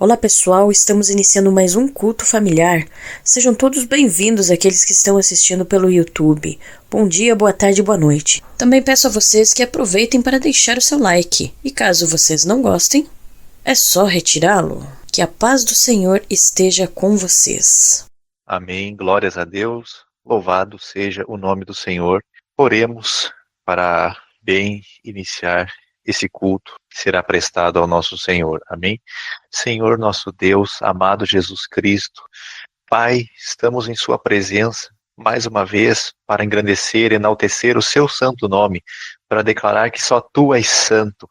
Olá pessoal, estamos iniciando mais um culto familiar. Sejam todos bem-vindos aqueles que estão assistindo pelo YouTube. Bom dia, boa tarde, boa noite. Também peço a vocês que aproveitem para deixar o seu like. E caso vocês não gostem, é só retirá-lo. Que a paz do Senhor esteja com vocês. Amém, glórias a Deus, louvado seja o nome do Senhor. Oremos para bem iniciar esse culto que será prestado ao nosso Senhor. Amém? Senhor nosso Deus, amado Jesus Cristo, Pai, estamos em sua presença mais uma vez para engrandecer e enaltecer o seu santo nome, para declarar que só tu és santo,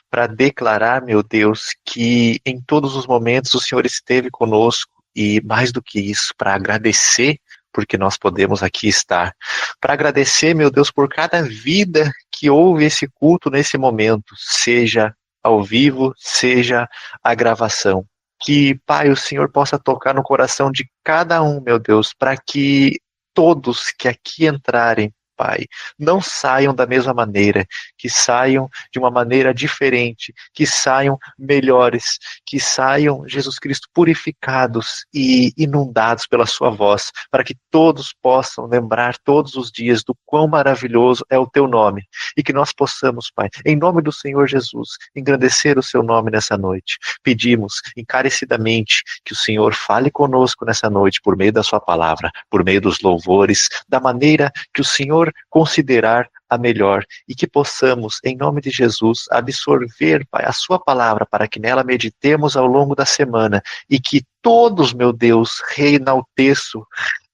para declarar, meu Deus, que em todos os momentos o Senhor esteve conosco e mais do que isso, para agradecer porque nós podemos aqui estar, para agradecer, meu Deus, por cada vida que houve esse culto nesse momento, seja ao vivo, seja a gravação. Que, Pai, o Senhor possa tocar no coração de cada um, meu Deus, para que todos que aqui entrarem, Pai, não saiam da mesma maneira, que saiam de uma maneira diferente, que saiam melhores, que saiam, Jesus Cristo, purificados e inundados pela sua voz, para que todos possam lembrar todos os dias do quão maravilhoso é o teu nome, e que nós possamos, Pai, em nome do Senhor Jesus, engrandecer o seu nome nessa noite. Pedimos encarecidamente que o Senhor fale conosco nessa noite por meio da sua palavra, por meio dos louvores, da maneira que o Senhor considerar a melhor, e que possamos, em nome de Jesus, absorver, Pai, a sua palavra, para que nela meditemos ao longo da semana, e que todos, meu Deus, reenalteço,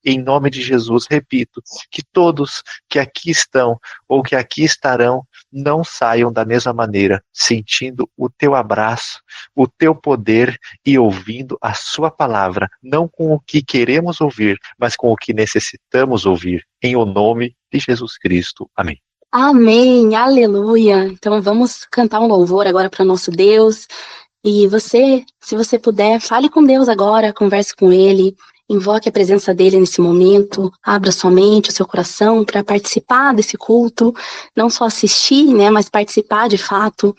em nome de Jesus, repito, que todos que aqui estão, ou que aqui estarão, não saiam da mesma maneira, sentindo o teu abraço, o teu poder e ouvindo a sua palavra, não com o que queremos ouvir, mas com o que necessitamos ouvir, em o nome de Jesus Cristo. Amém. Amém, aleluia. Então vamos cantar um louvor agora para nosso Deus. E você, se você puder, fale com Deus agora, converse com Ele, invoque a presença dEle nesse momento, abra sua mente, o seu coração para participar desse culto, não só assistir, né, mas participar de fato,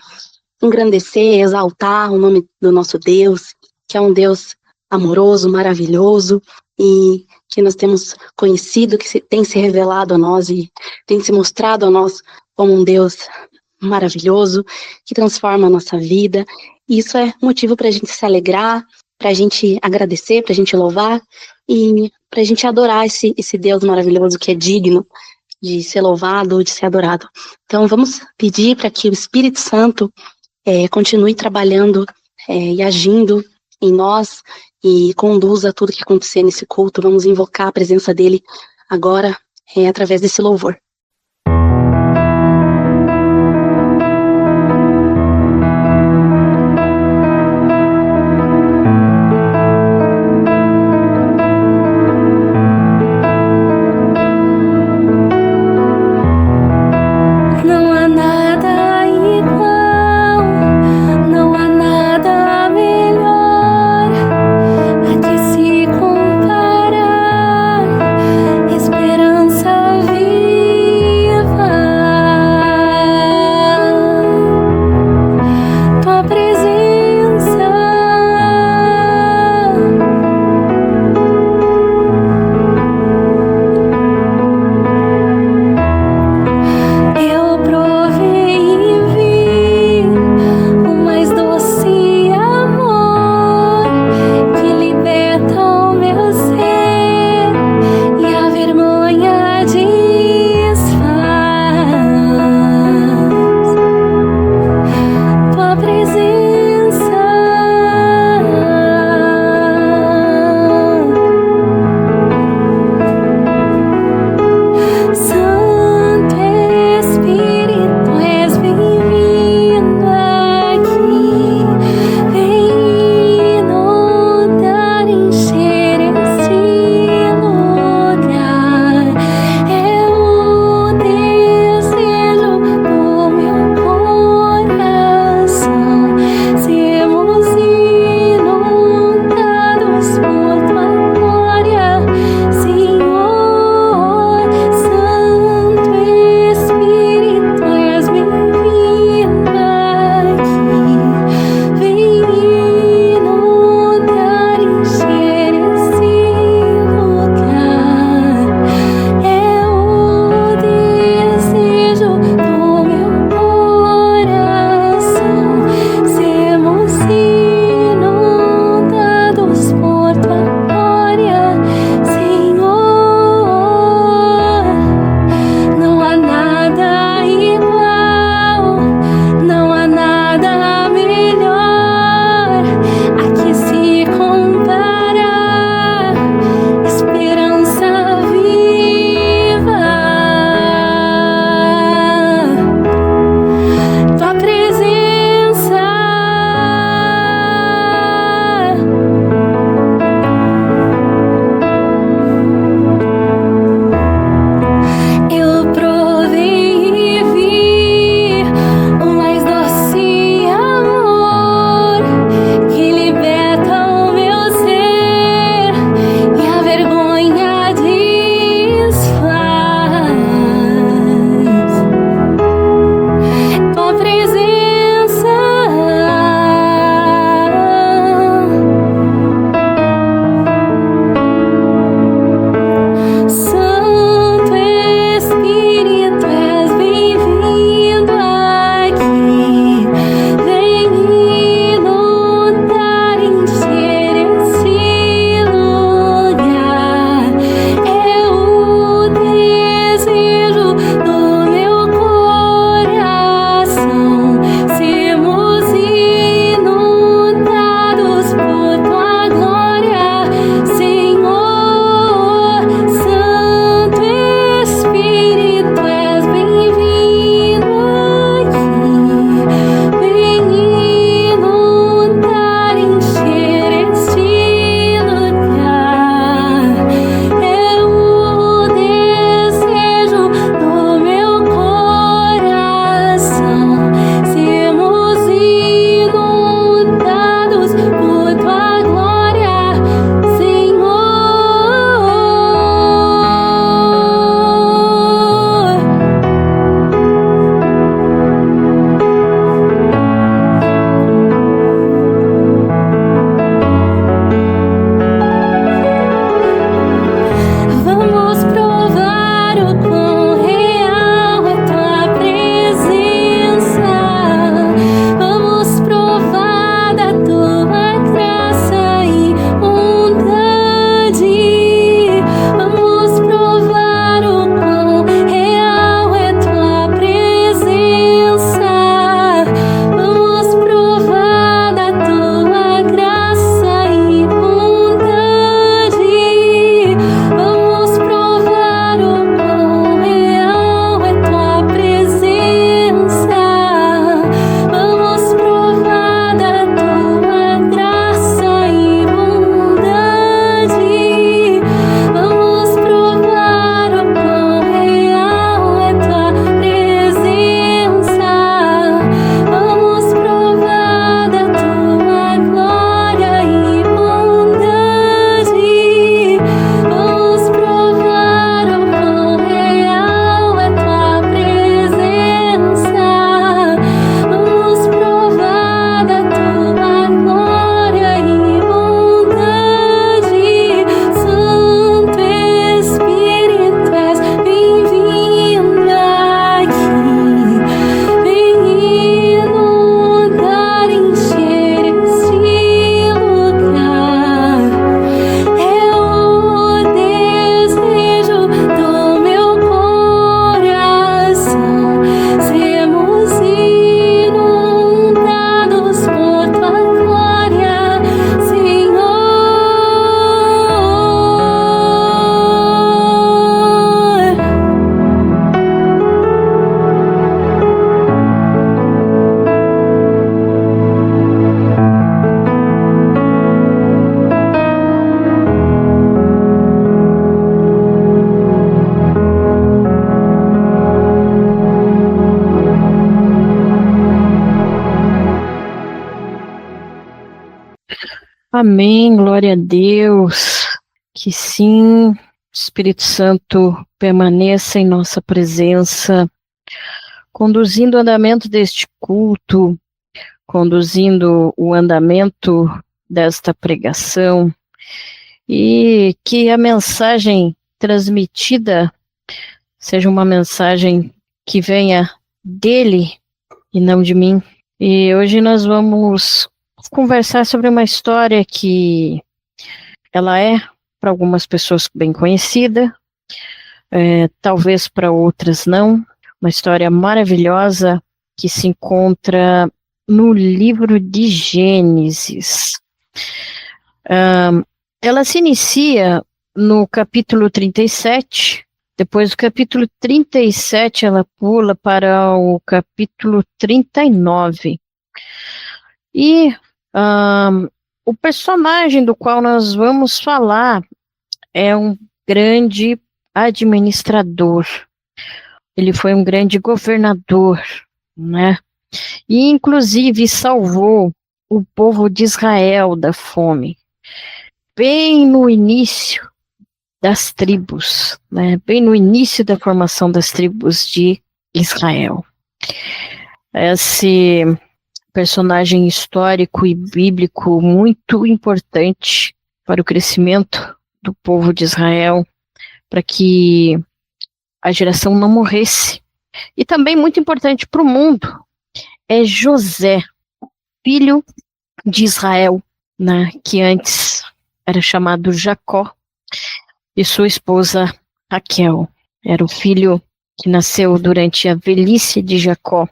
engrandecer, exaltar o nome do nosso Deus, que é um Deus amoroso, maravilhoso, e que nós temos conhecido, que tem se revelado a nós e tem se mostrado a nós como um Deus maravilhoso, que transforma a nossa vida. E isso é motivo para a gente se alegrar, para a gente agradecer, para a gente louvar e para a gente adorar esse Deus maravilhoso que é digno de ser louvado, de ser adorado. Então vamos pedir para que o Espírito Santo continue trabalhando e agindo em nós e conduza tudo que acontecer nesse culto. Vamos invocar a presença dele agora através desse louvor. Esperança viva. Amém, glória a Deus. Que sim, Espírito Santo permaneça em nossa presença, conduzindo o andamento deste culto, conduzindo o andamento desta pregação, e que a mensagem transmitida seja uma mensagem que venha dele e não de mim. E hoje nós vamos conversar sobre uma história que ela é, para algumas pessoas, bem conhecida, talvez para outras não. Uma história maravilhosa que se encontra no livro de Gênesis. Ela se inicia no capítulo 37, depois do capítulo 37 ela pula para o capítulo 39. E o personagem do qual nós vamos falar é um grande administrador. Ele foi um grande governador, né? E inclusive salvou o povo de Israel da fome, bem no início das tribos, né? Bem no início da formação das tribos de Israel. Esse personagem histórico e bíblico muito importante para o crescimento do povo de Israel, para que a geração não morresse. E também muito importante para o mundo é José, filho de Israel, né, que antes era chamado Jacó, e sua esposa Raquel. Era o filho que nasceu durante a velhice de Jacó.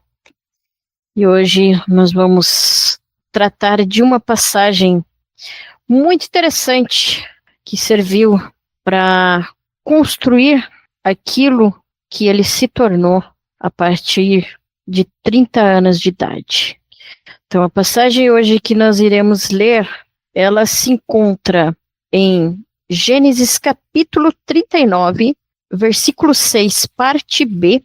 E hoje nós vamos tratar de uma passagem muito interessante que serviu para construir aquilo que ele se tornou a partir de 30 anos de idade. Então, a passagem hoje que nós iremos ler, ela se encontra em Gênesis capítulo 39, versículo 6, parte B,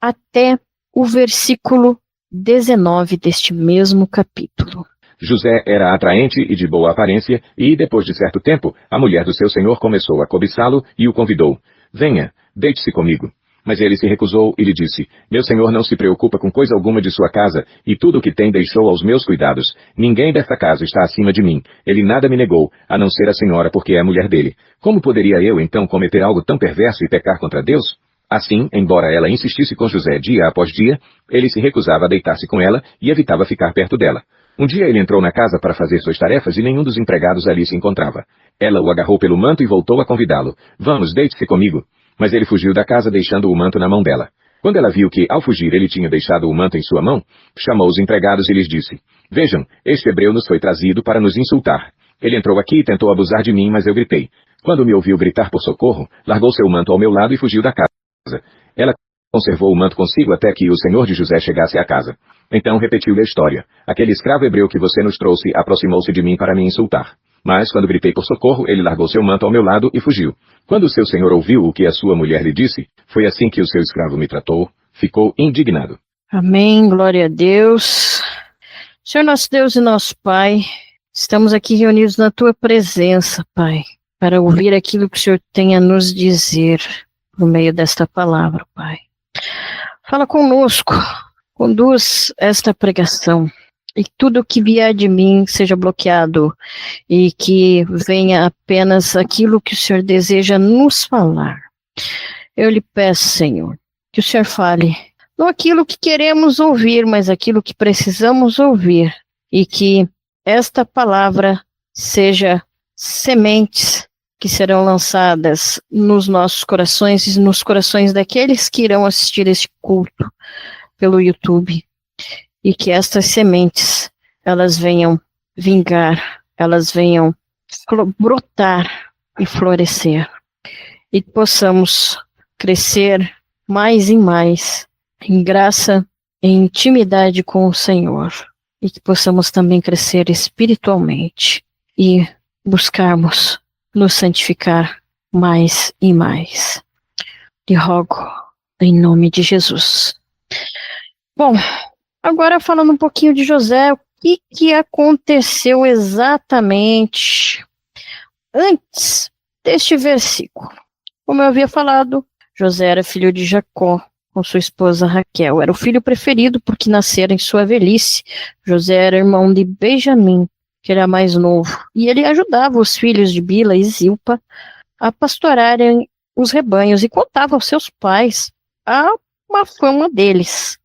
até o versículo 19 deste mesmo capítulo. José era atraente e de boa aparência, e, depois de certo tempo, a mulher do seu senhor começou a cobiçá-lo e o convidou. Venha, deite-se comigo. Mas ele se recusou e lhe disse, meu senhor não se preocupa com coisa alguma de sua casa, e tudo o que tem deixou aos meus cuidados. Ninguém desta casa está acima de mim. Ele nada me negou, a não ser a senhora, porque é mulher dele. Como poderia eu, então, cometer algo tão perverso e pecar contra Deus? Assim, embora ela insistisse com José dia após dia, ele se recusava a deitar-se com ela e evitava ficar perto dela. Um dia ele entrou na casa para fazer suas tarefas e nenhum dos empregados ali se encontrava. Ela o agarrou pelo manto e voltou a convidá-lo. Vamos, deite-se comigo. Mas ele fugiu da casa deixando o manto na mão dela. Quando ela viu que, ao fugir, ele tinha deixado o manto em sua mão, chamou os empregados e lhes disse, vejam, este hebreu nos foi trazido para nos insultar. Ele entrou aqui e tentou abusar de mim, mas eu gritei. Quando me ouviu gritar por socorro, largou seu manto ao meu lado e fugiu da casa. Ela conservou o manto consigo até que o senhor de José chegasse à casa. Então repetiu-lhe a história. Aquele escravo hebreu que você nos trouxe aproximou-se de mim para me insultar. Mas, quando gritei por socorro, ele largou seu manto ao meu lado e fugiu. Quando o seu senhor ouviu o que a sua mulher lhe disse, foi assim que o seu escravo me tratou, ficou indignado. Amém, glória a Deus. Senhor nosso Deus e nosso Pai, estamos aqui reunidos na Tua presença, Pai, para ouvir aquilo que o Senhor tem a nos dizer por meio desta palavra, Pai. Fala conosco, conduz esta pregação. E tudo que vier de mim seja bloqueado e que venha apenas aquilo que o Senhor deseja nos falar. Eu lhe peço, Senhor, que o Senhor fale, não aquilo que queremos ouvir, mas aquilo que precisamos ouvir. E que esta palavra seja sementes que serão lançadas nos nossos corações e nos corações daqueles que irão assistir este culto pelo YouTube. E que estas sementes, elas venham vingar, elas venham brotar e florescer. E possamos crescer mais e mais em graça, em intimidade com o Senhor. E que possamos também crescer espiritualmente e buscarmos nos santificar mais e mais. Te rogo em nome de Jesus. Bom, agora falando um pouquinho de José, que aconteceu exatamente antes deste versículo? Como eu havia falado, José era filho de Jacó, com sua esposa Raquel. Era o filho preferido porque nascera em sua velhice. José era irmão de Benjamim, que era mais novo, e ele ajudava os filhos de Bila e Zilpa a pastorarem os rebanhos e contava aos seus pais a uma fama deles.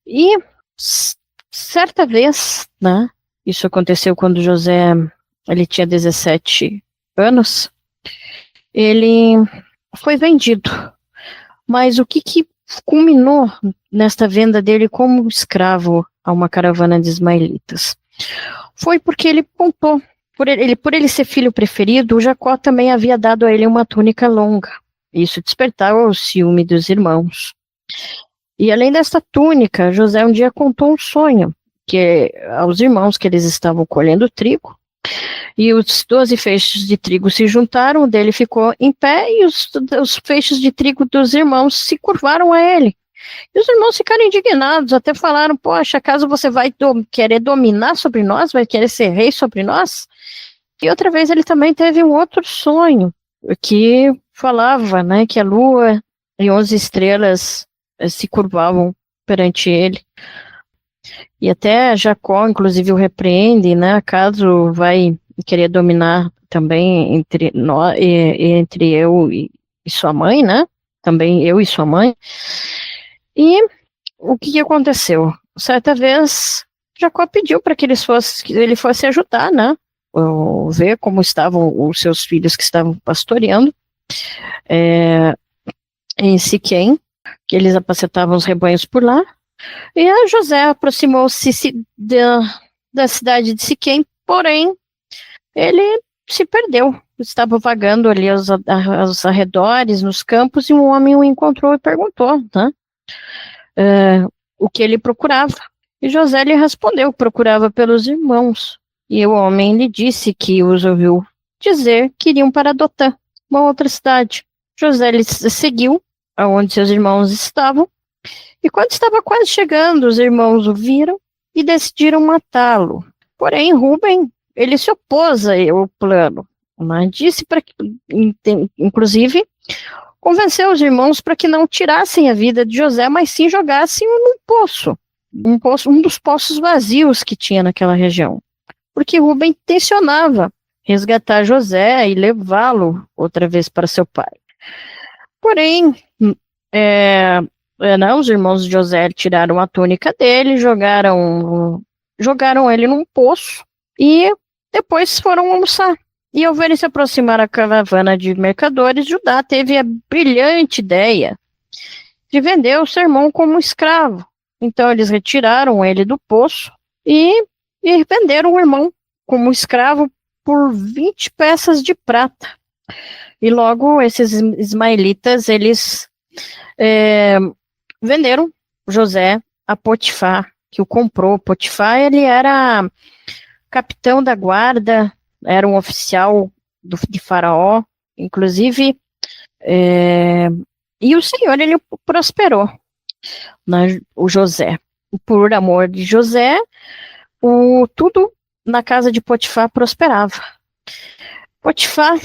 E certa vez, né, isso aconteceu quando José ele tinha 17 anos, ele foi vendido. Mas o que culminou nesta venda dele como escravo a uma caravana de ismaelitas? Foi porque ele contou, por ele ser filho preferido, Jacó também havia dado a ele uma túnica longa. Isso despertava o ciúme dos irmãos. E além desta túnica, José um dia contou um sonho aos irmãos que eles estavam colhendo trigo, e os 12 feixes de trigo se juntaram, o dele ficou em pé, e os feixes de trigo dos irmãos se curvaram a ele. E os irmãos ficaram indignados, até falaram, poxa, acaso você vai querer dominar sobre nós, vai querer ser rei sobre nós? E outra vez ele também teve um outro sonho, que falava, né, que a lua e 11 estrelas se curvavam perante ele. E até Jacó, inclusive, o repreende, né, caso vai querer dominar também entre eu e sua mãe, né, também eu e sua mãe. E o que aconteceu? Certa vez, Jacó pediu para que ele fosse ajudar, né, ver como estavam os seus filhos que estavam pastoreando em Siquém, que eles apacentavam os rebanhos por lá. E a José aproximou-se da cidade de Siquém, porém, ele se perdeu. Estava vagando ali aos arredores, nos campos, e um homem o encontrou e perguntou, né, o que ele procurava. E José lhe respondeu, procurava pelos irmãos. E o homem lhe disse que os ouviu dizer que iriam para Dotã, uma outra cidade. José lhe seguiu aonde seus irmãos estavam, e quando estava quase chegando, os irmãos o viram e decidiram matá-lo. Porém, Rúben, ele se opôs ao plano, mas disse para que, inclusive, convenceu os irmãos para que não tirassem a vida de José, mas sim jogassem num poço, um dos poços vazios que tinha naquela região, porque Rúben intencionava resgatar José e levá-lo outra vez para seu pai. Porém, os irmãos de José tiraram a túnica dele, jogaram ele num poço e depois foram almoçar. E ao verem se aproximar a caravana de mercadores, Judá teve a brilhante ideia de vender o seu irmão como escravo. Então eles retiraram ele do poço e venderam o irmão como escravo por 20 peças de prata. E logo esses ismaelitas, eles venderam José a Potifar, que o comprou. Potifar, ele era capitão da guarda, era um oficial de Faraó, inclusive, e o Senhor, ele prosperou, né, o José. Por amor de José, tudo na casa de Potifar prosperava. Potifar,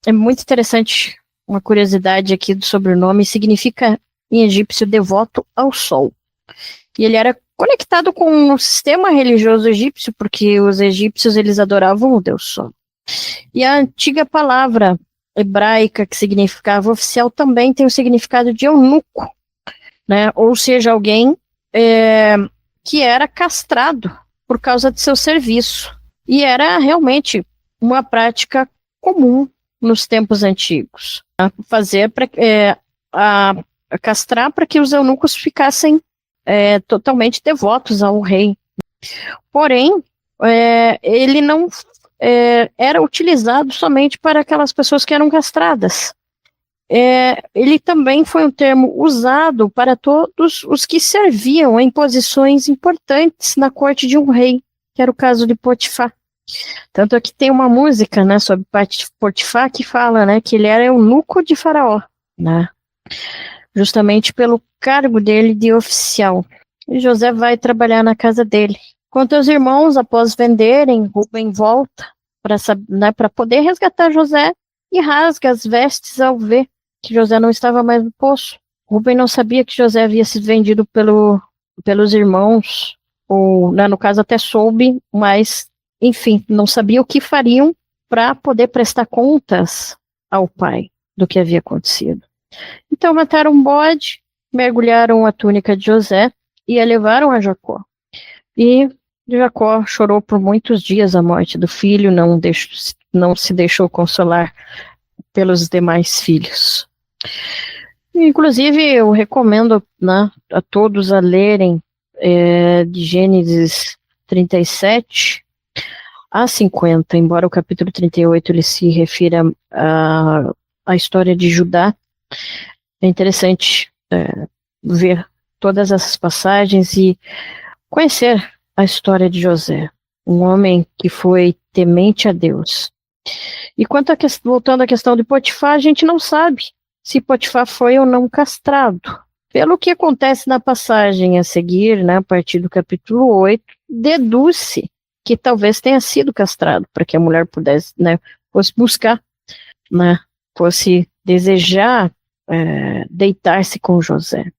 é muito interessante, uma curiosidade aqui do sobrenome, significa em egípcio devoto ao sol. E ele era conectado com o sistema religioso egípcio, porque os egípcios eles adoravam o Deus Sol. E a antiga palavra hebraica que significava oficial também tem o significado de eunuco, né? Ou seja, alguém que era castrado por causa de seu serviço. E era realmente uma prática comum nos tempos antigos, fazer castrar para que os eunucos ficassem totalmente devotos ao rei. Porém, ele não era utilizado somente para aquelas pessoas que eram castradas. Ele também foi um termo usado para todos os que serviam em posições importantes na corte de um rei, que era o caso de Potifar. Tanto é que tem uma música, né, sobre Potifar que fala, né, que ele era eunuco de Faraó, né, justamente pelo cargo dele de oficial. E José vai trabalhar na casa dele. Quanto aos irmãos, após venderem, Rubem volta para poder resgatar José e rasga as vestes ao ver que José não estava mais no poço. Rubem não sabia que José havia sido vendido pelos irmãos, ou, né, no caso até soube, mas, enfim, não sabia o que fariam para poder prestar contas ao pai do que havia acontecido. Então mataram um bode, mergulharam a túnica de José e a levaram a Jacó. E Jacó chorou por muitos dias a morte do filho, não se deixou consolar pelos demais filhos. Inclusive, eu recomendo, né, a todos a lerem de Gênesis 37 a 50, embora o capítulo 38 ele se refira à história de Judá. É interessante ver todas essas passagens e conhecer a história de José, um homem que foi temente a Deus. E voltando à questão de Potifar, a gente não sabe se Potifar foi ou não castrado. Pelo que acontece na passagem a seguir, né, a partir do capítulo 8, deduz-se que talvez tenha sido castrado, para que a mulher pudesse, né, fosse buscar, né, fosse desejar deitar-se com José.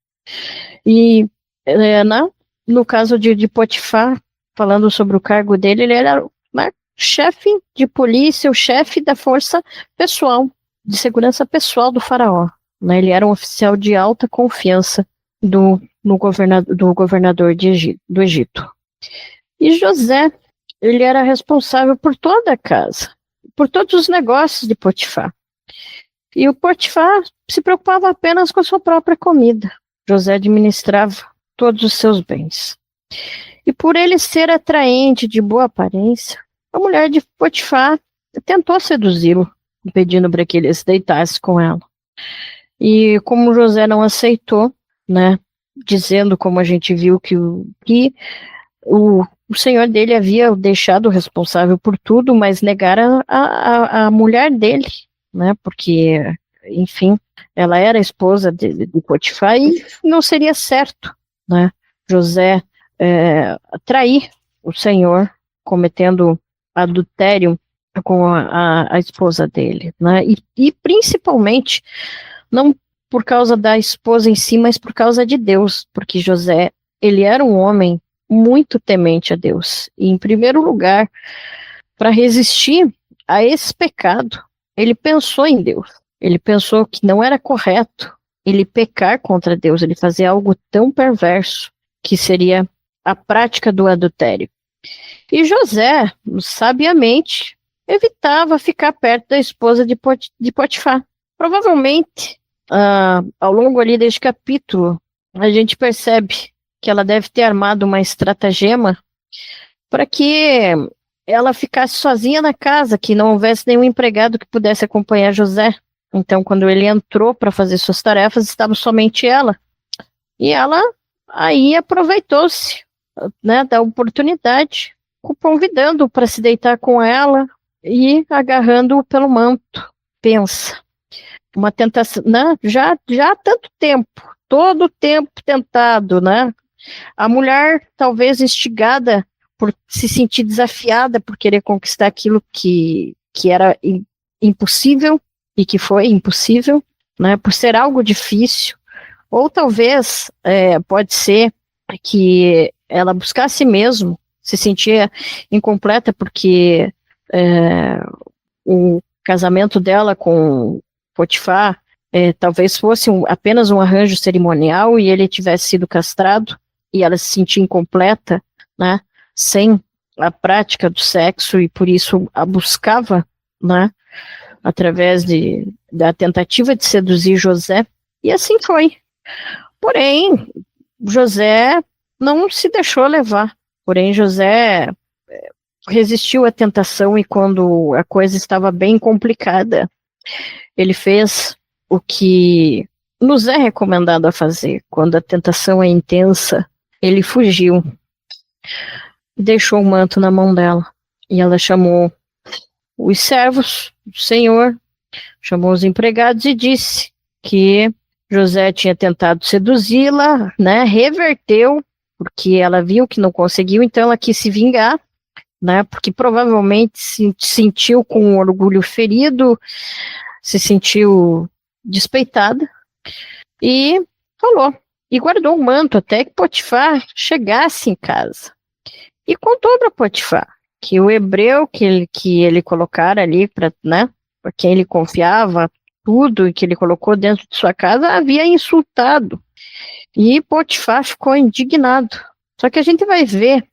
E no caso de Potifar, falando sobre o cargo dele, ele era, né, chefe de polícia, o chefe da força pessoal, de segurança pessoal do faraó. Né? Ele era um oficial de alta confiança do governador do Egito. E José, ele era responsável por toda a casa, por todos os negócios de Potifar. E o Potifar se preocupava apenas com a sua própria comida. José administrava todos os seus bens. E por ele ser atraente, de boa aparência, a mulher de Potifar tentou seduzi-lo, pedindo para que ele se deitasse com ela. E como José não aceitou, né, dizendo, como a gente viu, que o senhor dele havia deixado o responsável por tudo, mas negara a mulher dele, né, porque, enfim, ela era a esposa de Potifar e não seria certo, né, José trair o senhor, cometendo adultério com a esposa dele, né, e principalmente, não por causa da esposa em si, mas por causa de Deus, porque José, ele era um homem muito temente a Deus, e em primeiro lugar, para resistir a esse pecado, ele pensou em Deus, ele pensou que não era correto ele pecar contra Deus, ele fazer algo tão perverso, que seria a prática do adultério. E José, sabiamente, evitava ficar perto da esposa de Potifar. Provavelmente, ao longo ali deste capítulo, a gente percebe que ela deve ter armado uma estratagema para que ela ficasse sozinha na casa, que não houvesse nenhum empregado que pudesse acompanhar José. Então, quando ele entrou para fazer suas tarefas, estava somente ela. E ela aí aproveitou-se, né, da oportunidade, convidando-o para se deitar com ela e agarrando-o pelo manto. Pensa. Uma tentação, né? Já há tanto tempo, todo o tempo tentado, né? A mulher, talvez instigada por se sentir desafiada, por querer conquistar aquilo que era impossível, e que foi impossível, né? Por ser algo difícil, ou talvez, pode ser que ela buscasse mesmo, se sentia incompleta, porque o casamento dela com Potifar talvez fosse apenas um arranjo cerimonial e ele tivesse sido castrado e ela se sentia incompleta, né, sem a prática do sexo, e por isso a buscava, né, através da tentativa de seduzir José, e assim foi. Porém, José não se deixou levar, porém José resistiu à tentação, e quando a coisa estava bem complicada, ele fez o que nos é recomendado a fazer. Quando a tentação é intensa, ele fugiu, deixou o manto na mão dela, e ela chamou os servos do Senhor, chamou os empregados e disse que José tinha tentado seduzi-la, né, reverteu porque ela viu que não conseguiu, então ela quis se vingar, né, porque provavelmente se sentiu com o orgulho ferido, se sentiu despeitada, e falou, e guardou o manto até que Potifar chegasse em casa. E contou para Potifar que o hebreu que ele colocara ali, para quem ele confiava, tudo e que ele colocou dentro de sua casa, havia insultado. E Potifar ficou indignado. Só que a gente vai ver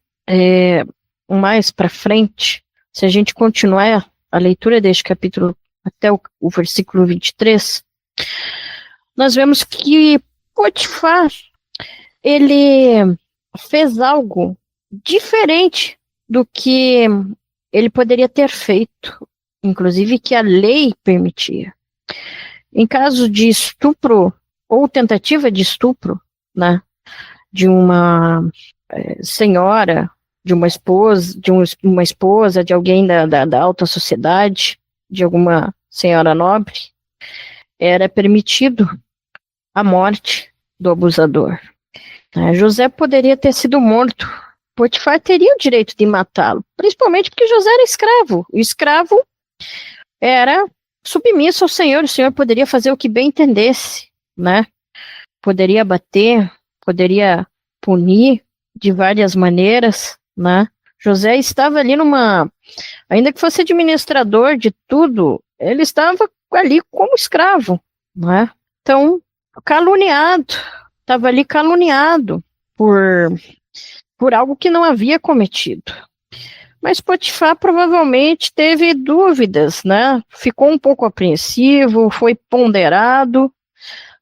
mais para frente, se a gente continuar a leitura deste capítulo até o versículo 23, nós vemos que Potifar, ele fez algo diferente do que ele poderia ter feito, inclusive que a lei permitia. Em caso de estupro ou tentativa de estupro, né, de uma senhora, de uma esposa, de alguém da alta sociedade, de alguma senhora nobre, era permitido a morte do abusador. José poderia ter sido morto. Potifar teria o direito de matá-lo, principalmente porque José era escravo. O escravo era submisso ao Senhor, o Senhor poderia fazer o que bem entendesse, né? Poderia bater, poderia punir de várias maneiras, né? José estava ali ainda que fosse administrador de tudo, ele estava ali como escravo, né? Então, estava ali caluniado por algo que não havia cometido. Mas Potifar provavelmente teve dúvidas, né? Ficou um pouco apreensivo, foi ponderado,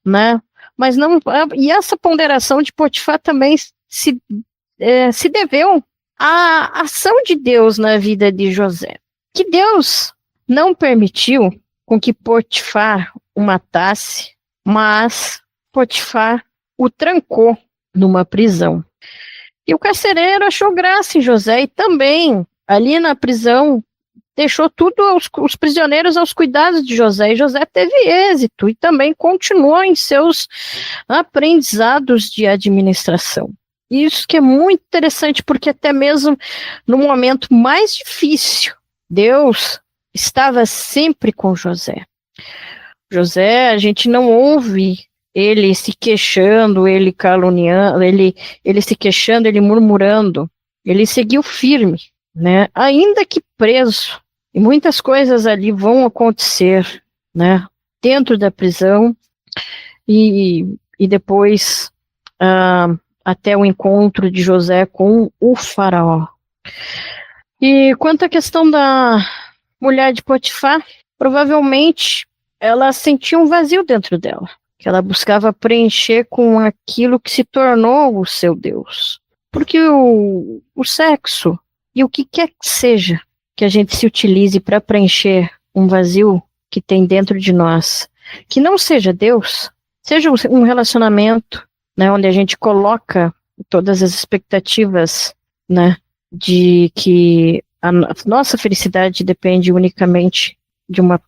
né? Mas não. E essa ponderação de Potifar também se deveu à ação de Deus na vida de José. Que Deus não permitiu com que Potifar o matasse, mas Potifar o trancou numa prisão. E o carcereiro achou graça em José e também, ali na prisão, deixou tudo os prisioneiros aos cuidados de José. E José teve êxito e também continuou em seus aprendizados de administração. Isso que é muito interessante, porque até mesmo no momento mais difícil, Deus estava sempre com José. José, a gente não ouve ele se queixando, ele caluniando, ele se queixando, ele murmurando. Ele seguiu firme, né? Ainda que preso. E muitas coisas ali vão acontecer, né? Dentro da prisão e depois até o encontro de José com o faraó. E quanto à questão da mulher de Potifar, provavelmente ela sentia um vazio dentro dela, que ela buscava preencher com aquilo que se tornou o seu Deus. Porque o sexo e o que quer que seja que a gente se utilize para preencher um vazio que tem dentro de nós, que não seja Deus, seja um relacionamento, né, onde a gente coloca todas as expectativas, né, de que a nossa felicidade depende unicamente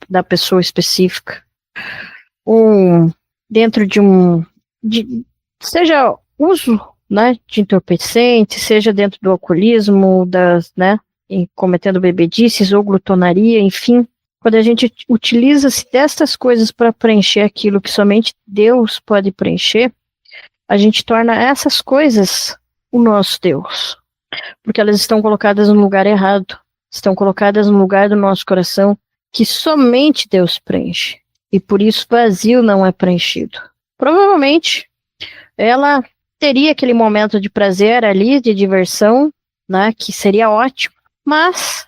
da pessoa específica, ou dentro seja uso, né, de entorpecentes, seja dentro do alcoolismo, né, cometendo bebedices ou glutonaria, enfim, quando a gente utiliza-se destas coisas para preencher aquilo que somente Deus pode preencher, a gente torna essas coisas o nosso Deus, porque elas estão colocadas no lugar errado, estão colocadas no lugar do nosso coração que somente Deus preenche, e por isso vazio não é preenchido. Provavelmente ela teria aquele momento de prazer ali, de diversão, né, que seria ótimo, mas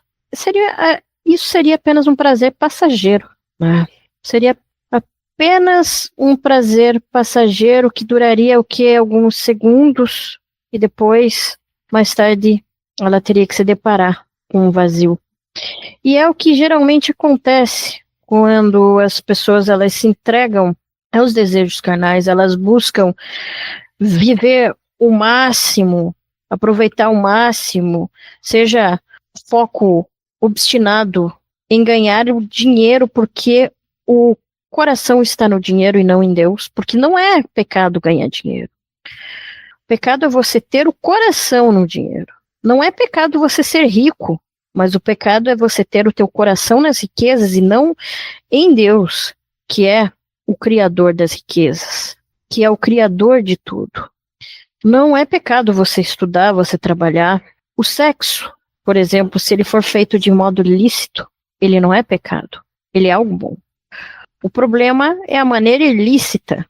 isso seria apenas um prazer passageiro, né? Seria apenas um prazer passageiro que duraria alguns segundos e depois, mais tarde, ela teria que se deparar com um vazio. E é o que geralmente acontece quando as pessoas elas se entregam aos desejos carnais, elas buscam viver o máximo, aproveitar o máximo, seja foco obstinado em ganhar o dinheiro porque o coração está no dinheiro e não em Deus, porque não é pecado ganhar dinheiro. Pecado é você ter o coração no dinheiro. Não é pecado você ser rico, mas o pecado é você ter o teu coração nas riquezas e não em Deus, que é o Criador das riquezas, que é o Criador de tudo. Não é pecado você estudar, você trabalhar. O sexo, por exemplo, se ele for feito de modo lícito, ele não é pecado, ele é algo bom. O problema é a maneira ilícita,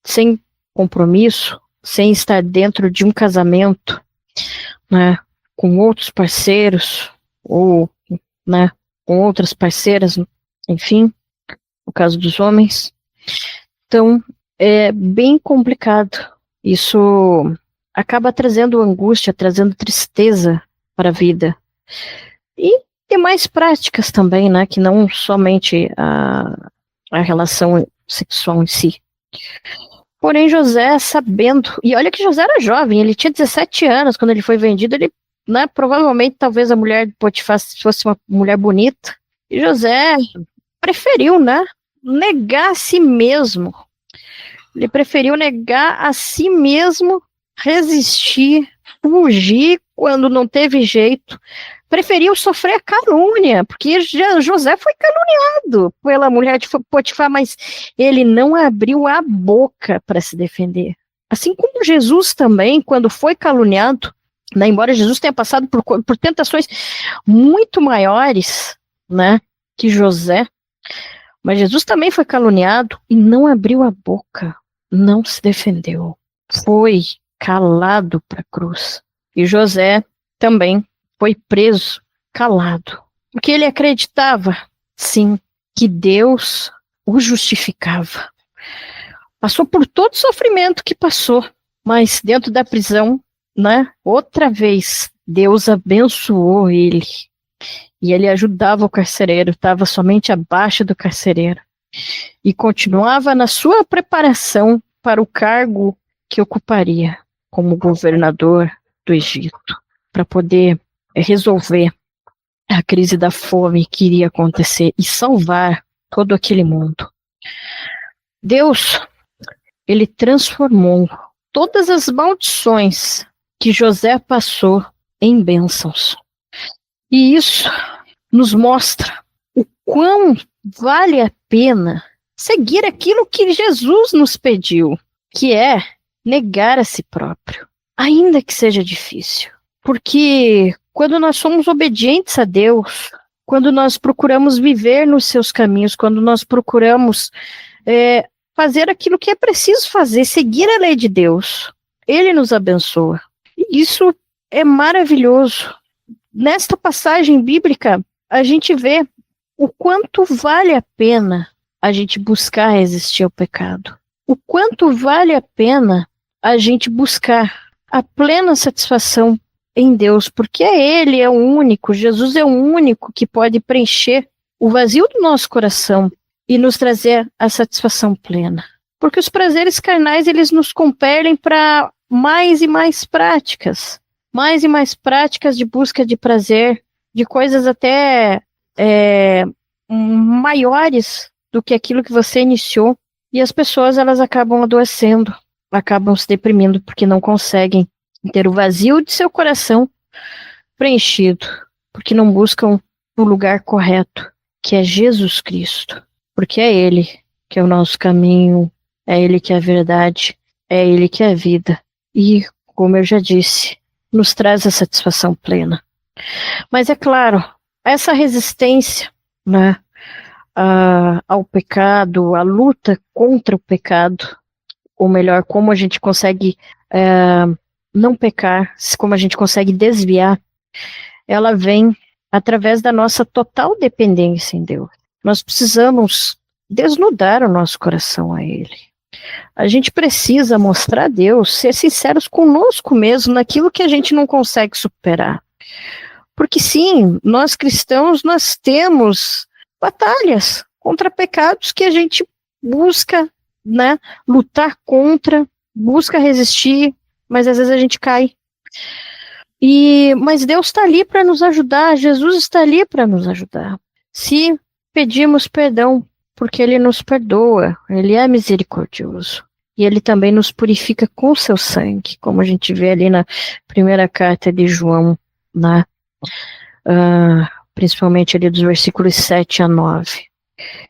sem compromisso, sem estar dentro de um casamento, né, com outros parceiros, ou, né, com outras parceiras, enfim, no caso dos homens. Então, é bem complicado. Isso acaba trazendo angústia, trazendo tristeza para a vida. E demais práticas também, né, que não somente a relação sexual em si. Porém, José, sabendo, e olha que José era jovem, ele tinha 17 anos quando ele foi vendido, ele, né, provavelmente, talvez a mulher de Potifar fosse uma mulher bonita, e José preferiu, né, negar a si mesmo. Ele preferiu negar a si mesmo, resistir, fugir quando não teve jeito, preferiu sofrer a calúnia, porque José foi caluniado pela mulher de Potifar, mas ele não abriu a boca para se defender. Assim como Jesus também, quando foi caluniado, né, embora Jesus tenha passado por tentações muito maiores, né, que José, mas Jesus também foi caluniado e não abriu a boca, não se defendeu, foi calado para a cruz. E José também foi preso, calado, porque ele acreditava, sim, que Deus o justificava. Passou por todo o sofrimento que passou, mas dentro da prisão, né, outra vez, Deus abençoou ele. E ele ajudava o carcereiro, estava somente abaixo do carcereiro. E continuava na sua preparação para o cargo que ocuparia como governador do Egito, para poder resolver a crise da fome que iria acontecer e salvar todo aquele mundo. Deus, ele transformou todas as maldições que José passou em bênçãos. E isso nos mostra o quão vale a pena seguir aquilo que Jesus nos pediu, que é negar a si próprio, ainda que seja difícil. Porque quando nós somos obedientes a Deus, quando nós procuramos viver nos seus caminhos, quando nós procuramos fazer aquilo que é preciso fazer, seguir a lei de Deus, Ele nos abençoa. E isso é maravilhoso. Nesta passagem bíblica, a gente vê o quanto vale a pena a gente buscar resistir ao pecado. O quanto vale a pena a gente buscar a plena satisfação em Deus, porque Ele é o único, Jesus é o único que pode preencher o vazio do nosso coração e nos trazer a satisfação plena. Porque os prazeres carnais, eles nos compelem para mais e mais práticas de busca de prazer, de coisas até maiores do que aquilo que você iniciou, e as pessoas, elas acabam adoecendo, acabam se deprimindo porque não conseguem ter o vazio de seu coração preenchido, porque não buscam o lugar correto, que é Jesus Cristo, porque é Ele que é o nosso caminho, é Ele que é a verdade, é Ele que é a vida, e, como eu já disse, nos traz a satisfação plena. Mas é claro, essa resistência, né, ao pecado, a luta contra o pecado, ou melhor, como a gente consegue não pecar, como a gente consegue desviar, ela vem através da nossa total dependência em Deus. Nós precisamos desnudar o nosso coração a Ele. A gente precisa mostrar a Deus, ser sinceros conosco mesmo, naquilo que a gente não consegue superar. Porque sim, nós cristãos, nós temos batalhas contra pecados que a gente busca, né, lutar contra, busca resistir, mas às vezes a gente cai. Mas Deus está ali para nos ajudar, Jesus está ali para nos ajudar. Se pedimos perdão, porque Ele nos perdoa, Ele é misericordioso. e ele também nos purifica com seu sangue, como a gente vê ali na primeira carta de João, né? Principalmente ali dos versículos 7 a 9.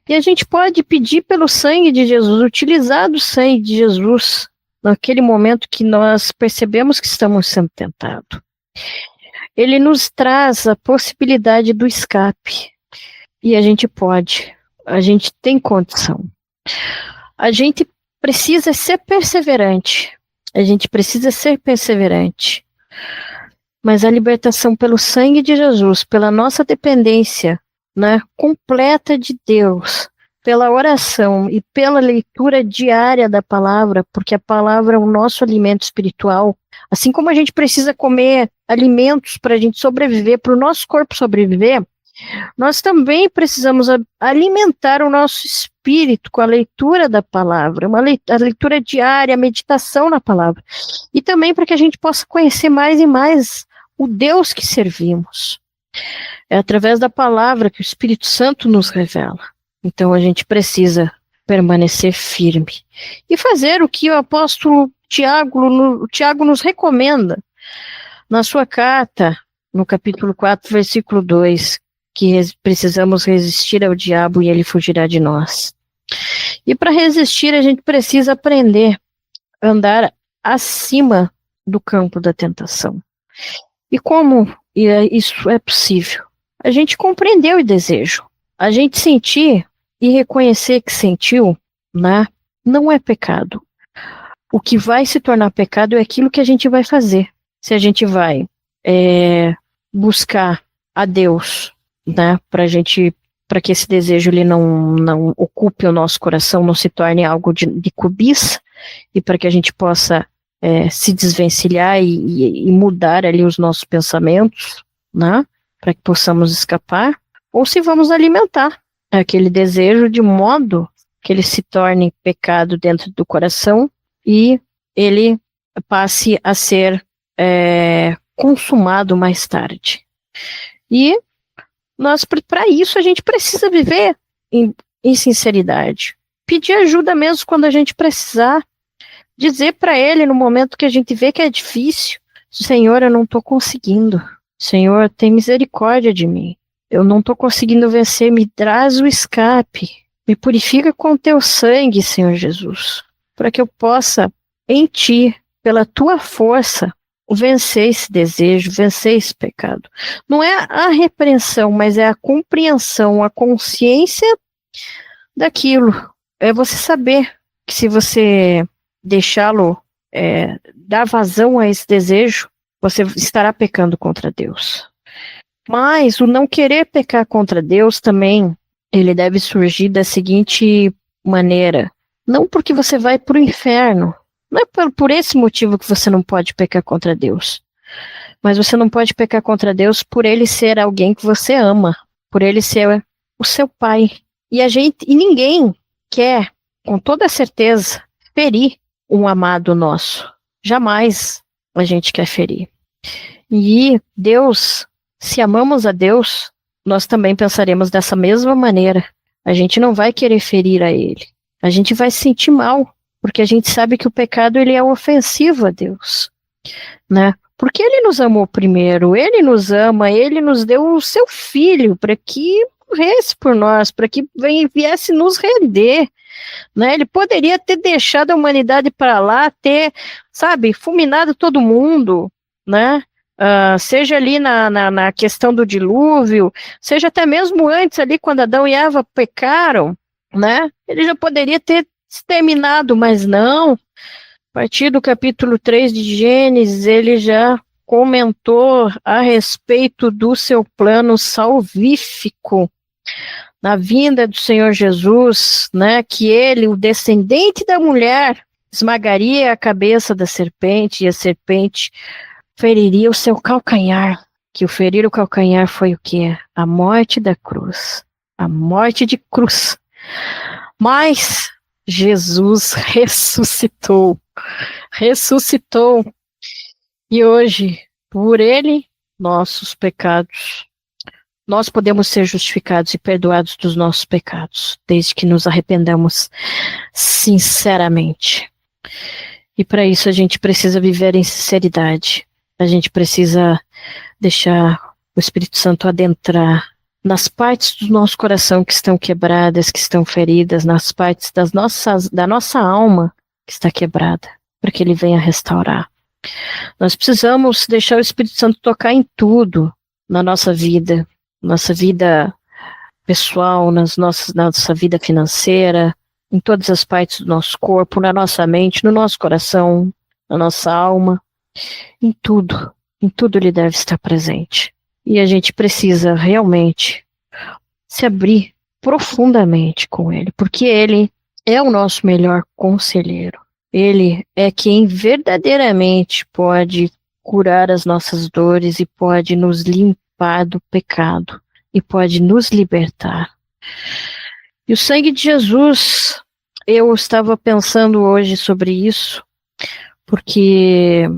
E a gente pode pedir pelo sangue de Jesus, utilizar do sangue de Jesus, naquele momento que nós percebemos que estamos sendo tentados. Ele nos traz a possibilidade do escape, e a gente tem condição. A gente precisa ser perseverante, mas a libertação pelo sangue de Jesus, pela nossa dependência, né, completa de Deus, pela oração e pela leitura diária da palavra, porque a palavra é o nosso alimento espiritual. Assim como a gente precisa comer alimentos para a gente sobreviver, para o nosso corpo sobreviver, nós também precisamos alimentar o nosso espírito com a leitura da palavra, a leitura diária, a meditação na palavra, e também para que a gente possa conhecer mais e mais o Deus que servimos. É através da palavra que o Espírito Santo nos revela. Então a gente precisa permanecer firme e fazer o que o apóstolo Tiago nos recomenda na sua carta, no capítulo 4, versículo 2, que precisamos resistir ao diabo e ele fugirá de nós. E para resistir a gente precisa aprender a andar acima do campo da tentação. E como isso é possível? A gente compreender o desejo, a gente sentir e reconhecer que sentiu, né, não é pecado. O que vai se tornar pecado é aquilo que a gente vai fazer. Se a gente vai buscar a Deus, né, para que esse desejo ele não ocupe o nosso coração, não se torne algo de cobiça, e para que a gente possa se desvencilhar e mudar ali os nossos pensamentos, né, para que possamos escapar, ou se vamos alimentar aquele desejo de modo que ele se torne pecado dentro do coração e ele passe a ser consumado mais tarde. E para isso a gente precisa viver em sinceridade, pedir ajuda mesmo quando a gente precisar, dizer para ele no momento que a gente vê que é difícil: Senhor, eu não estou conseguindo, Senhor, tem misericórdia de mim, eu não estou conseguindo vencer, me traz o escape, me purifica com o teu sangue, Senhor Jesus, para que eu possa, em ti, pela tua força, vencer esse desejo, vencer esse pecado. Não é a repreensão, mas é a compreensão, a consciência daquilo. É você saber que se você deixá-lo dar vazão a esse desejo, você estará pecando contra Deus. Mas o não querer pecar contra Deus também, ele deve surgir da seguinte maneira: não porque você vai para o inferno, não é por esse motivo que você não pode pecar contra Deus, mas você não pode pecar contra Deus por ele ser alguém que você ama, por ele ser o seu pai. E ninguém quer, com toda certeza, ferir um amado nosso. Jamais a gente quer ferir. E Deus, se amamos a Deus, nós também pensaremos dessa mesma maneira. A gente não vai querer ferir a Ele. A gente vai se sentir mal, porque a gente sabe que o pecado ele é ofensivo a Deus, né? Porque Ele nos amou primeiro, Ele nos ama, Ele nos deu o seu Filho para que morresse por nós, para que viesse nos render, né? Ele poderia ter deixado a humanidade para lá, ter, fulminado todo mundo, né? Seja ali na questão do dilúvio, seja até mesmo antes ali, quando Adão e Eva pecaram, né? Ele já poderia ter exterminado, mas não. A partir do capítulo 3 de Gênesis, ele já comentou a respeito do seu plano salvífico, na vinda do Senhor Jesus, né, que ele, o descendente da mulher, esmagaria a cabeça da serpente, e a serpente feriria o seu calcanhar, que o ferir o calcanhar foi o quê? A morte da cruz, a morte de cruz. Mas Jesus ressuscitou, e hoje, por ele, nossos pecados, nós podemos ser justificados e perdoados dos nossos pecados, desde que nos arrependamos sinceramente. E para isso a gente precisa viver em sinceridade. A gente precisa deixar o Espírito Santo adentrar nas partes do nosso coração que estão quebradas, que estão feridas, nas partes da nossa alma que está quebrada, para que ele venha restaurar. Nós precisamos deixar o Espírito Santo tocar em tudo na nossa vida pessoal, nossa vida financeira, em todas as partes do nosso corpo, na nossa mente, no nosso coração, na nossa alma, em tudo ele deve estar presente. E a gente precisa realmente se abrir profundamente com ele, porque ele é o nosso melhor conselheiro. Ele é quem verdadeiramente pode curar as nossas dores e pode nos limpar do pecado e pode nos libertar. E o sangue de Jesus, eu estava pensando hoje sobre isso, porque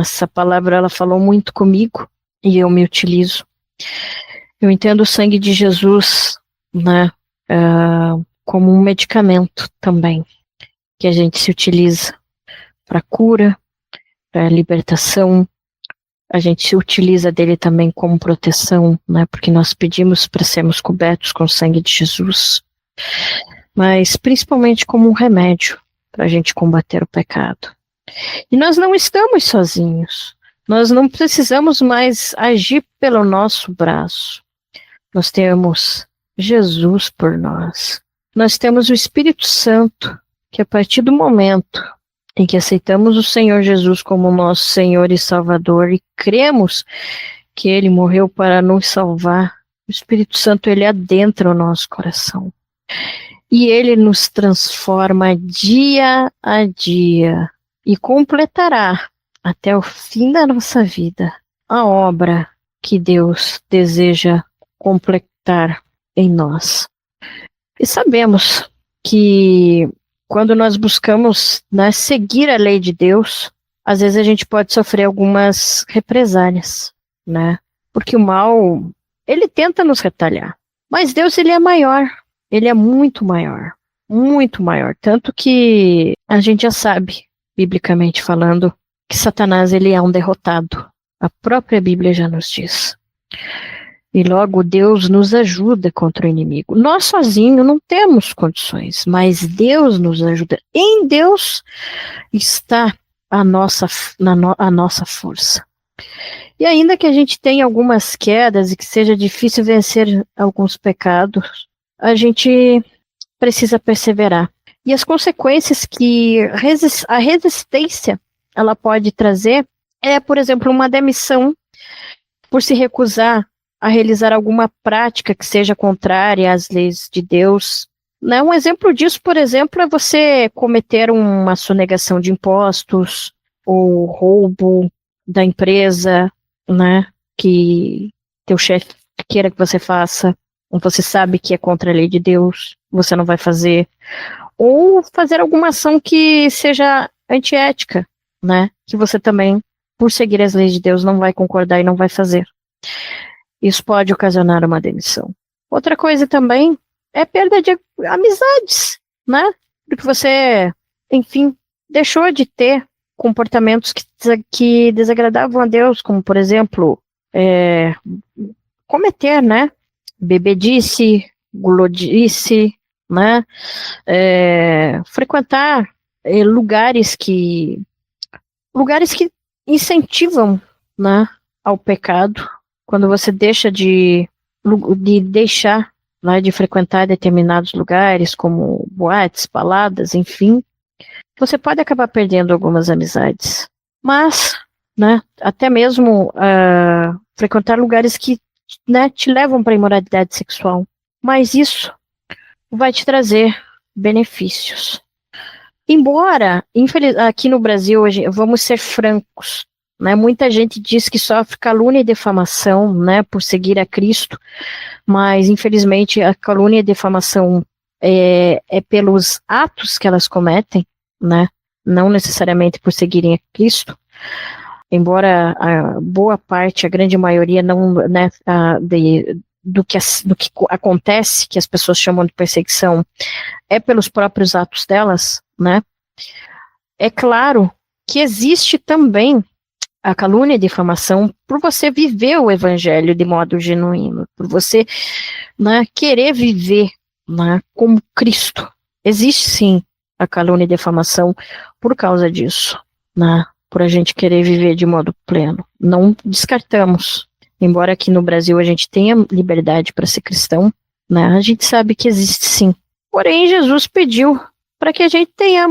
essa palavra ela falou muito comigo e eu me utilizo. Eu entendo o sangue de Jesus, né, como um medicamento também, que a gente se utiliza para cura, para libertação. A gente se utiliza dele também como proteção, né, porque nós pedimos para sermos cobertos com o sangue de Jesus, mas principalmente como um remédio para a gente combater o pecado. E nós não estamos sozinhos. Nós não precisamos mais agir pelo nosso braço. Nós temos Jesus por nós. Nós temos o Espírito Santo, que a partir do momento em que aceitamos o Senhor Jesus como nosso Senhor e Salvador e cremos que Ele morreu para nos salvar, o Espírito Santo ele adentra o nosso coração. E Ele nos transforma dia a dia e completará até o fim da nossa vida a obra que Deus deseja completar em nós. E sabemos que quando nós buscamos, né, seguir a lei de Deus, às vezes a gente pode sofrer algumas represálias, né? Porque o mal, ele tenta nos retalhar. Mas Deus, ele é maior. Ele é muito maior. Muito maior. Tanto que a gente já sabe, biblicamente falando, que Satanás ele é um derrotado. A própria Bíblia já nos diz. E logo Deus nos ajuda contra o inimigo. Nós sozinhos não temos condições, mas Deus nos ajuda. Em Deus está a nossa força. E ainda que a gente tenha algumas quedas e que seja difícil vencer alguns pecados, a gente precisa perseverar. E as consequências que a resistência ela pode trazer é, por exemplo, uma demissão por se recusar a realizar alguma prática que seja contrária às leis de Deus. Né? Um exemplo disso, por exemplo, é você cometer uma sonegação de impostos ou roubo da empresa, né, que teu chefe queira que você faça, ou você sabe que é contra a lei de Deus, você não vai fazer. Ou fazer alguma ação que seja antiética, né, que você também, por seguir as leis de Deus, não vai concordar e não vai fazer. Isso pode ocasionar uma demissão. Outra coisa também é perda de amizades, né? Porque você, enfim, deixou de ter comportamentos que desagradavam a Deus, como, por exemplo, cometer, né? Bebedice, gulodice, né? Frequentar lugares que incentivam, né, ao pecado. Quando você deixa de frequentar determinados lugares, como boates, baladas, enfim, você pode acabar perdendo algumas amizades. Mas, né, até mesmo frequentar lugares que, né, te levam para a imoralidade sexual. Mas isso vai te trazer benefícios. Embora, aqui no Brasil, hoje, vamos ser francos, né, muita gente diz que sofre calúnia e defamação, né, por seguir a Cristo, mas infelizmente a calúnia e defamação é pelos atos que elas cometem, né, não necessariamente por seguirem a Cristo, embora a boa parte, a grande maioria não, né, do que acontece, que as pessoas chamam de perseguição, é pelos próprios atos delas, né. é claro que existe também a calúnia e difamação por você viver o evangelho de modo genuíno, por você, né, querer viver, né, como Cristo. Existe sim a calúnia e difamação por causa disso, né, por a gente querer viver de modo pleno. Não descartamos, embora aqui no Brasil a gente tenha liberdade para ser cristão, né, a gente sabe que existe sim. Porém, Jesus pediu para que a gente tenha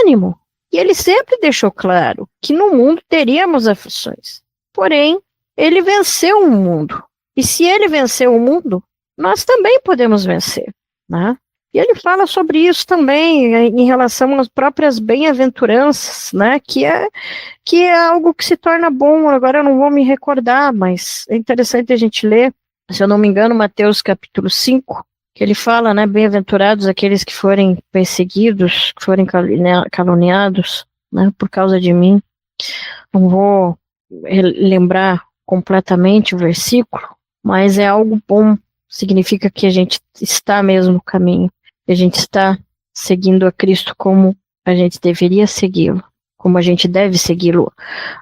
ânimo. E ele sempre deixou claro que no mundo teríamos aflições. Porém, ele venceu o mundo. E se ele venceu o mundo, nós também podemos vencer, né? E ele fala sobre isso também em relação às próprias bem-aventuranças, né? Que é algo que se torna bom. Agora eu não vou me recordar, mas é interessante a gente ler, se eu não me engano, Mateus capítulo 5, que ele fala, né, bem-aventurados aqueles que forem perseguidos, que forem caluniados, né, por causa de mim. Não vou lembrar completamente o versículo, mas é algo bom, significa que a gente está mesmo no caminho, que a gente está seguindo a Cristo como a gente deveria segui-lo, como a gente deve segui-lo,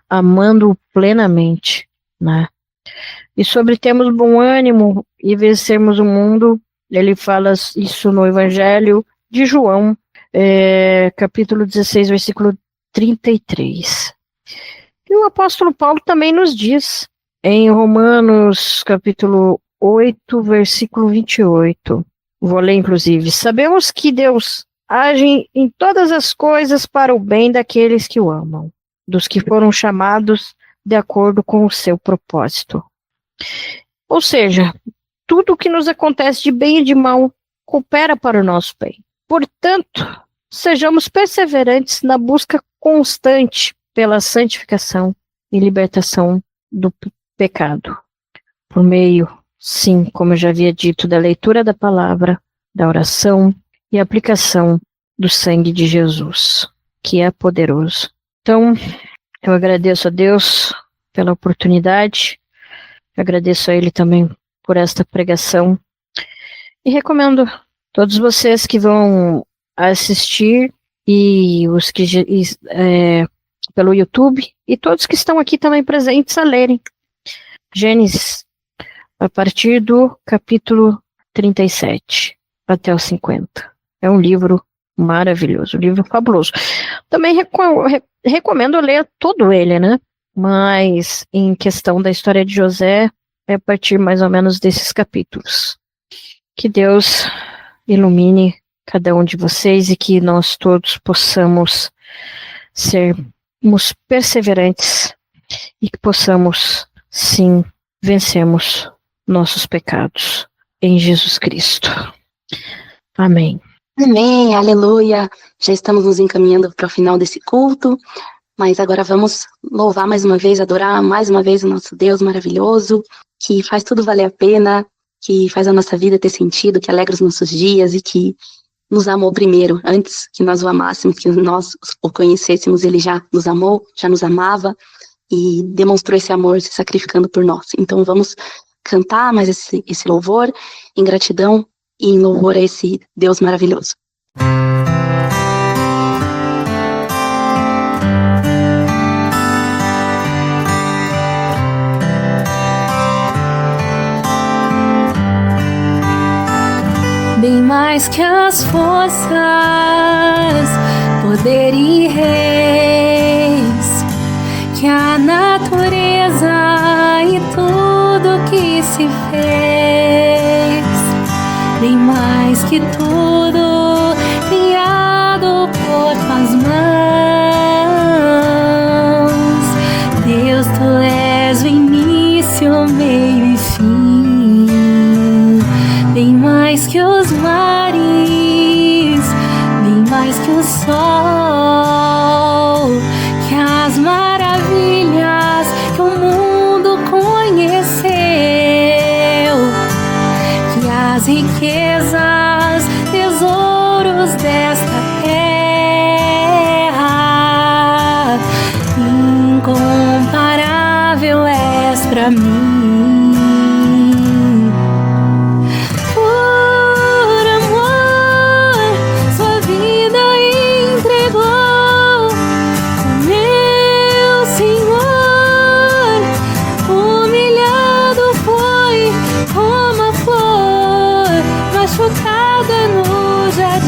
amando-o plenamente, né. E sobre termos bom ânimo e vencermos o mundo, ele fala isso no Evangelho de João, capítulo 16, versículo 33. E o apóstolo Paulo também nos diz, em Romanos, capítulo 8, versículo 28. Vou ler, inclusive. Sabemos que Deus age em todas as coisas para o bem daqueles que o amam, dos que foram chamados de acordo com o seu propósito. Ou seja, tudo o que nos acontece de bem e de mal coopera para o nosso bem. Portanto, sejamos perseverantes na busca constante pela santificação e libertação do pecado. Por meio, sim, como eu já havia dito, da leitura da palavra, da oração e aplicação do sangue de Jesus, que é poderoso. Então, eu agradeço a Deus pela oportunidade, agradeço a Ele também por esta pregação e recomendo todos vocês que vão assistir e os que pelo YouTube e todos que estão aqui também presentes a lerem Gênesis a partir do capítulo 37 até o 50. É um livro maravilhoso, um livro fabuloso. Também recomendo ler todo ele, né? Mas em questão da história de José, é a partir mais ou menos desses capítulos. Que Deus ilumine cada um de vocês e que nós todos possamos sermos perseverantes e que possamos, sim, vencermos nossos pecados em Jesus Cristo. Amém. Amém, aleluia. Já estamos nos encaminhando para o final desse culto, mas agora vamos louvar mais uma vez, adorar mais uma vez o nosso Deus maravilhoso, que faz tudo valer a pena, que faz a nossa vida ter sentido, que alegra os nossos dias e que nos amou primeiro, antes que nós o amássemos, que nós o conhecêssemos, ele já nos amou, já nos amava e demonstrou esse amor se sacrificando por nós. Então vamos cantar mais esse louvor em gratidão e em louvor a esse Deus maravilhoso. Bem mais que as forças, poder e reis, que a natureza e tudo que se fez, bem mais que tudo criado por tuas mãos. Deus, tu és o início, meio e fim, bem mais que os mares, bem mais que o sol, que as maravilhas que o mundo conheceu, que as riquezas, tesouros desta terra, incomparável és pra mim. Por amor, sua vida entregou,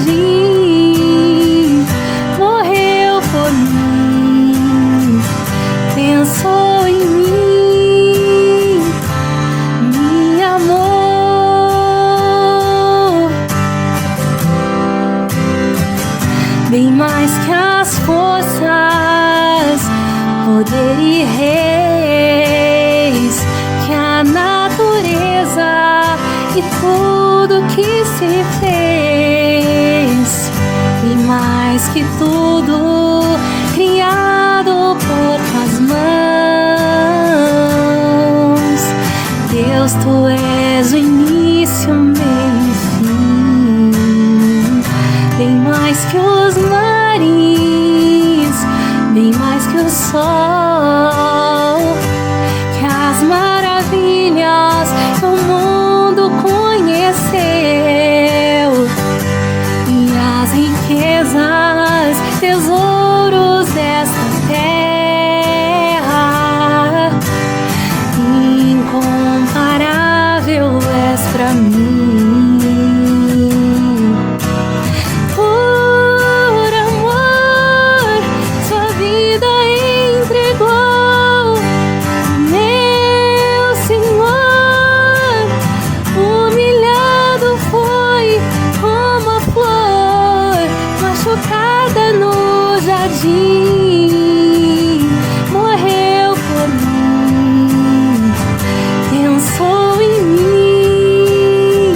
jardim, morreu por mim, pensou em mim, me amou. Bem mais que as forças, poder e reis, que a natureza e tudo que se fez, e mais que tudo criado por tuas mãos. Deus, tu és o início, meio e fim, bem mais que os mares, bem mais que o sol, que as maravilhas que o mundo conheceu, e as riquezas, tesouros desta terra. Incomparável és pra mim. Por amor, sua vida entregou, meu Senhor. Humilhado foi como a flor machucada no jardim, morreu por mim, pensou em mim,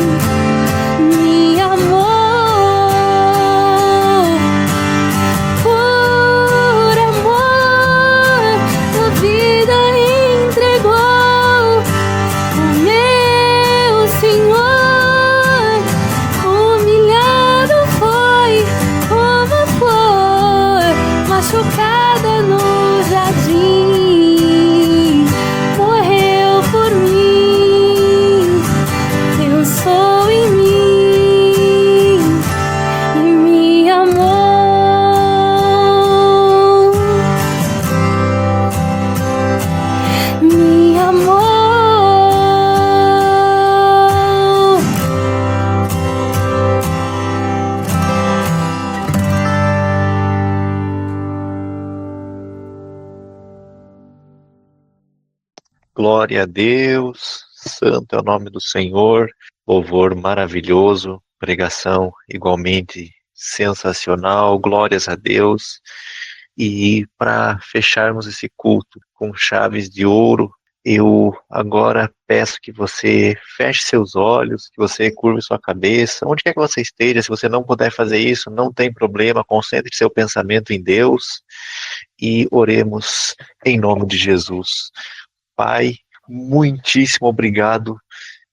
me amou. Por amor, tua vida entregou, o meu Senhor. Humilhado foi como a flor machucada no jardim, morreu por mim, pensou em mim e me amou, me amou. Glória a Deus, santo é o nome do Senhor, louvor maravilhoso, pregação igualmente sensacional, glórias a Deus. E para fecharmos esse culto com chaves de ouro, eu agora peço que você feche seus olhos, que você curve sua cabeça, onde quer que você esteja. Se você não puder fazer isso, não tem problema, concentre seu pensamento em Deus e oremos em nome de Jesus. Pai, muitíssimo obrigado.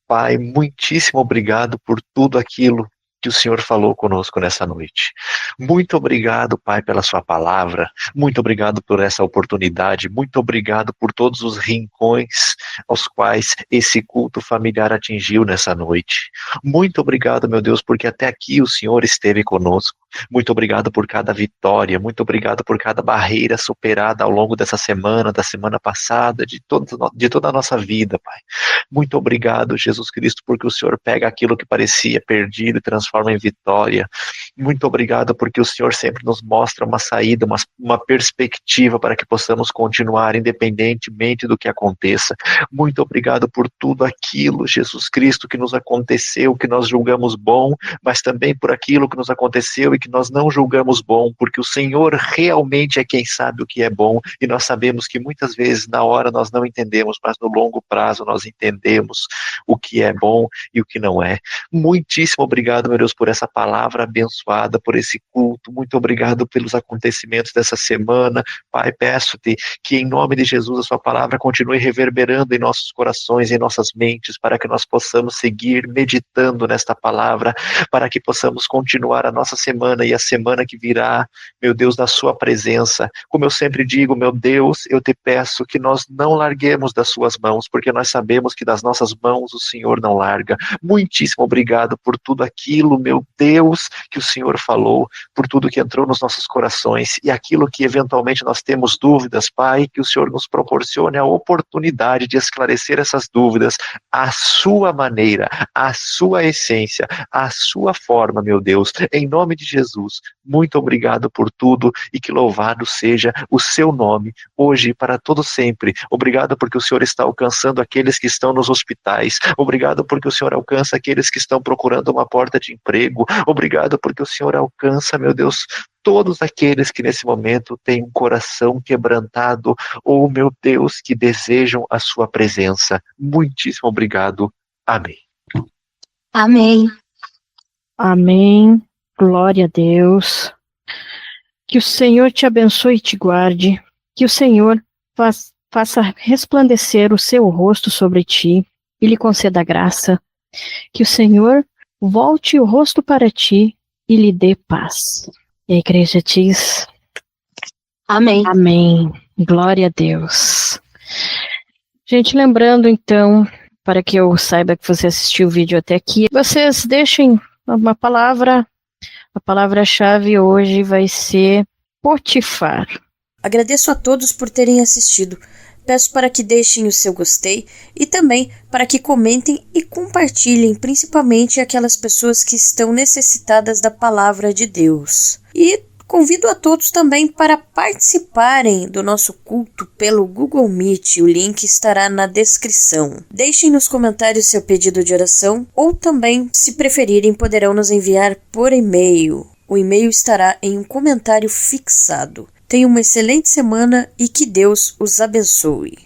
Pai, muitíssimo obrigado por tudo aquilo que o Senhor falou conosco nessa noite. Muito obrigado, Pai, pela sua palavra. Muito obrigado por essa oportunidade. Muito obrigado por todos os rincões aos quais esse culto familiar atingiu nessa noite. Muito obrigado, meu Deus, porque até aqui o Senhor esteve conosco. Muito obrigado por cada vitória. Muito obrigado por cada barreira superada ao longo dessa semana, da semana passada, de toda a nossa vida, Pai. Muito obrigado, Jesus Cristo, porque o Senhor pega aquilo que parecia perdido e transforma em vitória. Muito obrigado porque o Senhor sempre nos mostra uma saída, uma perspectiva para que possamos continuar independentemente do que aconteça. Muito obrigado por tudo aquilo, Jesus Cristo, que nos aconteceu, que nós julgamos bom, mas também por aquilo que nos aconteceu e que nós não julgamos bom, porque o Senhor realmente é quem sabe o que é bom, e nós sabemos que muitas vezes na hora nós não entendemos, mas no longo prazo nós entendemos o que é bom e o que não é. Muitíssimo obrigado, meu Deus, por essa palavra abençoada, por esse culto. Muito obrigado pelos acontecimentos dessa semana. Pai, peço-te que em nome de Jesus a sua palavra continue reverberando em nossos corações, em nossas mentes, para que nós possamos seguir meditando nesta palavra, para que possamos continuar a nossa semana semana e a semana que virá, meu Deus, da sua presença. Como eu sempre digo, meu Deus, eu te peço que nós não larguemos das suas mãos, porque nós sabemos que das nossas mãos o Senhor não larga. Muitíssimo obrigado por tudo aquilo, meu Deus, que o Senhor falou, por tudo que entrou nos nossos corações e aquilo que eventualmente nós temos dúvidas, Pai, que o Senhor nos proporcione a oportunidade de esclarecer essas dúvidas à sua maneira, à sua essência, à sua forma, meu Deus. Em nome de Jesus, muito obrigado por tudo e que louvado seja o seu nome, hoje e para todo sempre. Obrigado porque o Senhor está alcançando aqueles que estão nos hospitais. Obrigado porque o Senhor alcança aqueles que estão procurando uma porta de emprego. Obrigado porque o Senhor alcança, meu Deus, todos aqueles que nesse momento têm um coração quebrantado ou, meu Deus, que desejam a sua presença. Muitíssimo obrigado. Amém. Amém. Amém. Glória a Deus. Que o Senhor te abençoe e te guarde. Que o Senhor faça resplandecer o seu rosto sobre ti e lhe conceda graça. Que o Senhor volte o rosto para ti e lhe dê paz. E a igreja diz: Amém. Amém. Glória a Deus. Gente, lembrando então, para que eu saiba que você assistiu o vídeo até aqui, vocês deixem uma palavra. A palavra-chave hoje vai ser Potifar. Agradeço a todos por terem assistido. Peço para que deixem o seu gostei e também para que comentem e compartilhem, principalmente aquelas pessoas que estão necessitadas da palavra de Deus. E convido a todos também para participarem do nosso culto pelo Google Meet, o link estará na descrição. Deixem nos comentários seu pedido de oração ou também, se preferirem, poderão nos enviar por e-mail. O e-mail estará em um comentário fixado. Tenham uma excelente semana e que Deus os abençoe.